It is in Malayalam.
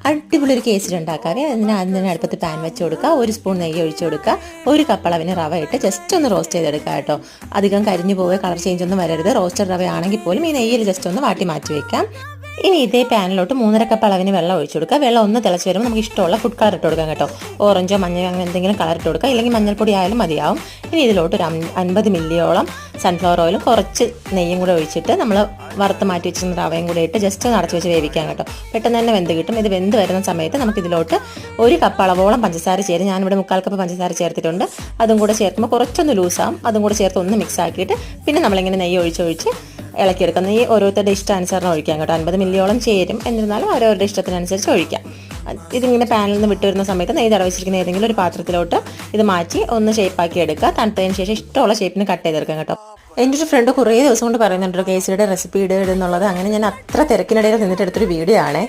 അടിപൊളി ഒരു കേസരി ഉണ്ടാക്കാവേ. അതിന് അടുപ്പത്ത് പാൻ വെച്ച് കൊടുക്കുക, 1 സ്പൂൺ നെയ്യ് ഒഴിച്ചു കൊടുക്കുക, 1 കപ്പ് അളവിന് റവ ഇട്ട് ജസ്റ്റ് ഒന്ന് റോസ്റ്റ് ചെയ്തെടുക്കുക കേട്ടോ. അധികം കരിഞ്ഞു പോവുക, കളർ ചേഞ്ച് ഒന്നും വരരുത്. റോസ്റ്റഡ് റവ ആണെങ്കിൽ പോലും ഈ നെയ്യിൽ ജസ്റ്റ് ഒന്ന് വാട്ടി മാറ്റി വെക്കാം. ഇനി ഇതേ പാനിലോട്ട് 3.5 കപ്പ് അളവിന് വെള്ളം ഒഴിച്ചു കൊടുക്കുക. വെള്ളം ഒന്ന് തിളച്ച് വരുമ്പോൾ നമുക്ക് ഇഷ്ടമുള്ള ഫുഡ് കളർ ഇട്ട് കൊടുക്കാം കേട്ടോ. ഓറഞ്ചോ മഞ്ഞയോ അങ്ങനെ എന്തെങ്കിലും കളർ ഇട്ട് കൊടുക്കുക, ഇല്ലെങ്കിൽ മഞ്ഞൾപ്പൊടി ആയാലും മതിയാവും. ഇനി ഇതിലോട്ട് ഒരു 50 മില്ലിയോളം സൺഫ്ലവർ ഓയിലും കുറച്ച് നെയ്യും കൂടെ ഒഴിച്ചിട്ട് നമ്മൾ വറുത്ത് മാറ്റി വെച്ചിരുന്ന റവയും കൂടെ ഇട്ട് ജസ്റ്റ് ഒന്ന് അടച്ചു വെച്ച് വേവിക്കാം കേട്ടോ. പെട്ടെന്ന് തന്നെ വെന്ത് കിട്ടും. ഇത് വെന്ത് വരുന്ന സമയത്ത് നമുക്ക് ഇതിലോട്ട് 1 കപ്പ് അളവോളം പഞ്ചസാര ചേരും. ഞാനിവിടെ 1/4 കപ്പ് പഞ്ചസാര ചേർത്തിട്ടുണ്ട്. അതും കൂടെ ചേർക്കുമ്പോൾ കുറച്ചൊന്ന് ലൂസാവും. അതും കൂടെ ചേർത്ത് ഒന്ന് മിക്സ് ആക്കിയിട്ട് പിന്നെ നമ്മളിങ്ങനെ നെയ്യ് ഒഴിച്ച് ഇളക്കിയെടുക്കാം. നെയ്യ് ഓരോരുത്തരുടെ ഇഷ്ടാനുസരണം ഒഴിക്കാം കേട്ടോ. 50 മില്ലിയോളം ചേരും, എന്നിരുന്നാലും അവരവരുടെ ഇഷ്ടത്തിനനുസരിച്ച് ഒഴിക്കാം. ഇതിങ്ങനെ പാനിൽ നിന്ന് വിട്ട് വരുന്ന സമയത്ത് നെയ്യ് തടവിച്ചിരിക്കുന്ന ഏതെങ്കിലും ഒരു പാത്രത്തിലോട്ട് ഇത് മാറ്റി ഒന്ന് ഷേപ്പാക്കി എടുക്കുക. തണുത്തതിന് ശേഷം ഇഷ്ടമുള്ള ഷേപ്പിന് കട്ട് ചെയ്തെടുക്കാം കേട്ടോ. എൻ്റെ ഒരു ഫ്രണ്ട് കുറേ ദിവസം കൊണ്ട് പറയുന്നുണ്ട് കേസരിയുടെ റെസിപ്പി ഇടുക എന്നുള്ളത്. അങ്ങനെ ഞാൻ അത്ര തിരക്കിനിടയിൽ നിന്നിട്ട് എടുത്തൊരു വീഡിയോ ആണ്.